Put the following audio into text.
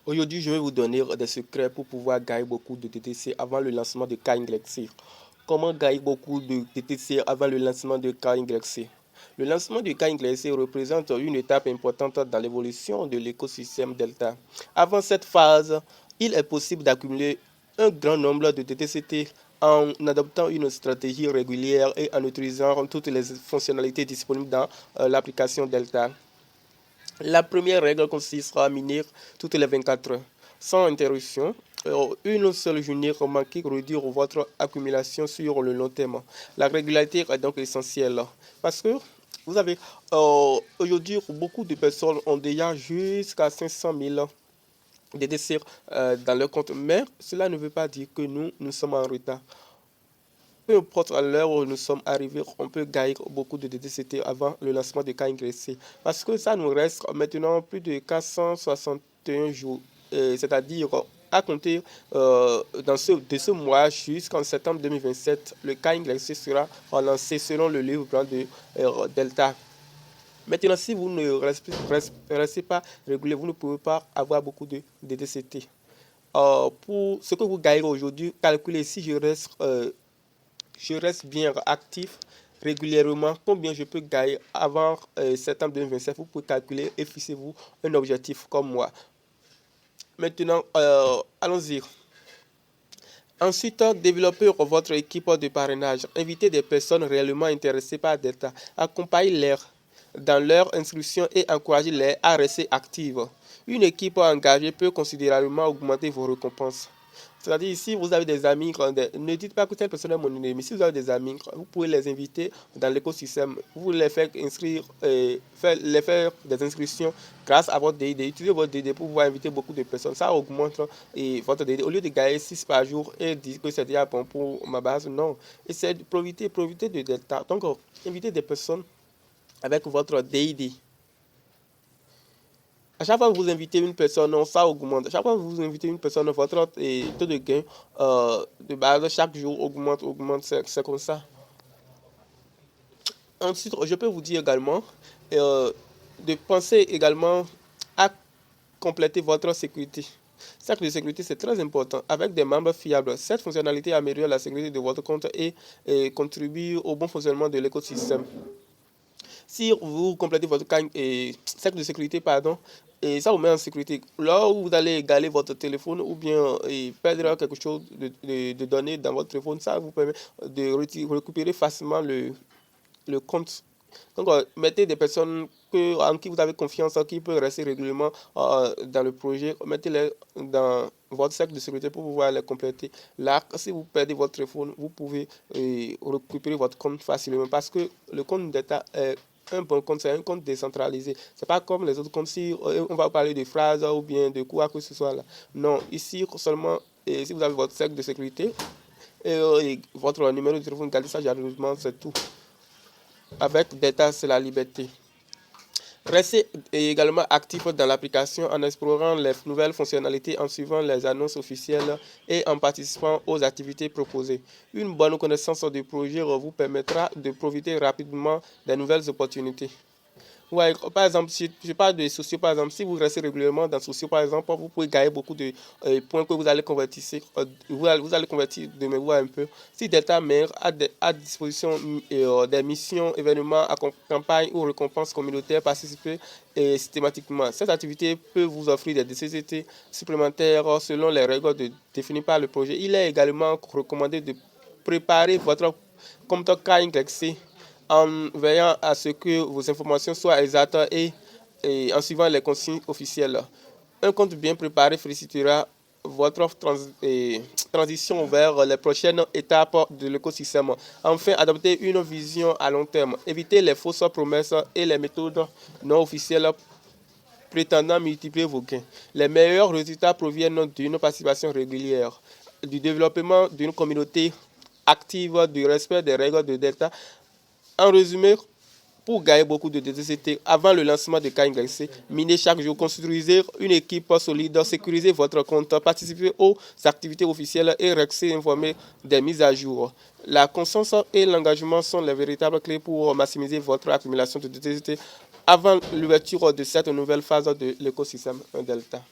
Aujourd'hui, je vais vous donner des secrets pour pouvoir gagner beaucoup de TTC avant le lancement de KYC. Comment gagner beaucoup de TTC avant le lancement de KYC? Le lancement de KYC représente une étape importante dans l'évolution de l'écosystème Delta. Avant cette phase, il est possible d'accumuler un grand nombre de TTCT en adoptant une stratégie régulière et en utilisant toutes les fonctionnalités disponibles dans l'application Delta. La première règle consiste à miner toutes les 24 heures, sans interruption. Une seule journée remarquée réduire votre accumulation sur le long terme. La régularité est donc essentielle parce que vous avez aujourd'hui beaucoup de personnes ont déjà jusqu'à 500 000 de décès dans leur compte, mais cela ne veut pas dire que nous sommes en retard. Peu importe à l'heure où nous sommes arrivés, on peut gagner beaucoup de DDCT avant le lancement de KYC. Parce que ça nous reste maintenant plus de 461 jours. C'est-à-dire à compter de ce mois jusqu'en septembre 2027, le KYC sera lancé selon le livre blanc de Delta. Maintenant, si vous ne restez pas régulier, vous ne pouvez pas avoir beaucoup de DDCT. Pour ce que vous gagnez aujourd'hui, calculez si je reste bien actif régulièrement, combien je peux gagner avant septembre 2027. Vous pouvez calculer et fixez-vous un objectif comme moi. Maintenant, allons-y. Ensuite, développez votre équipe de parrainage. Invitez des personnes réellement intéressées par Delta. Accompagnez-les dans leur inscription et encouragez-les à rester actives. Une équipe engagée peut considérablement augmenter vos récompenses. C'est-à-dire, si vous avez des amis, ne dites pas que telle personne est mon ennemi. Si vous avez des amis, vous pouvez les inviter dans l'écosystème. Vous les faire inscrire, les faire des inscriptions grâce à votre DD. Utilisez votre DD pour pouvoir inviter beaucoup de personnes. Ça augmente votre DD. Au lieu de gagner 6 par jour et dire que c'est déjà bon pour ma base, non. Essayez de profiter de Delta. Donc, invitez des personnes avec votre DD. À chaque fois que vous invitez une personne, ça augmente. À chaque fois que vous invitez une personne, votre taux de gain de base chaque jour augmente. C'est comme ça. Ensuite, je peux vous dire également de penser également à compléter votre sécurité. Cercle de sécurité, c'est très important. Avec des membres fiables, cette fonctionnalité améliore la sécurité de votre compte et contribue au bon fonctionnement de l'écosystème. Si vous complétez votre cercle de sécurité, pardon, et ça vous met en sécurité. Là où vous allez égaler votre téléphone ou bien perdre quelque chose de données dans votre téléphone, ça vous permet de récupérer facilement le compte. Donc, mettez des personnes en qui vous avez confiance, qui peuvent rester régulièrement dans le projet. Mettez-les dans votre cercle de sécurité pour pouvoir les compléter. Là, si vous perdez votre téléphone, vous pouvez récupérer votre compte facilement parce que le compte d'État est un bon compte, c'est un compte décentralisé. C'est pas comme les autres comptes, si on va parler de phrases ou bien de quoi que ce soit là. Non, ici seulement, si vous avez votre cercle de sécurité et votre numéro de téléphone, gardez ça jalousement, c'est tout. Avec Delta, c'est la liberté. Restez également actif dans l'application en explorant les nouvelles fonctionnalités, en suivant les annonces officielles et en participant aux activités proposées. Une bonne connaissance du projet vous permettra de profiter rapidement des nouvelles opportunités. Ouais, par exemple, si je parle de sociaux, par exemple, si vous restez régulièrement dans sociaux, par exemple, vous pouvez gagner beaucoup de points que vous allez convertir, vous allez convertir de mémoire un peu. Si Delta Mer a à disposition des missions, événements, campagnes ou récompenses communautaires participées systématiquement, cette activité peut vous offrir des DCCT supplémentaires selon les règles définies par le projet. Il est également recommandé de préparer votre compte KYC en veillant à ce que vos informations soient exactes et en suivant les consignes officielles. Un compte bien préparé félicitera votre transition vers les prochaines étapes de l'écosystème. Enfin, adoptez une vision à long terme. Évitez les fausses promesses et les méthodes non officielles prétendant multiplier vos gains. Les meilleurs résultats proviennent d'une participation régulière, du développement d'une communauté active, du respect des règles de Delta. En résumé, pour gagner beaucoup de DTCT avant le lancement de KYC, minez chaque jour, construisez une équipe solide, sécurisez votre compte, participez aux activités officielles et restez informé des mises à jour. La constance et l'engagement sont les véritables clés pour maximiser votre accumulation de DTCT avant l'ouverture de cette nouvelle phase de l'écosystème Delta.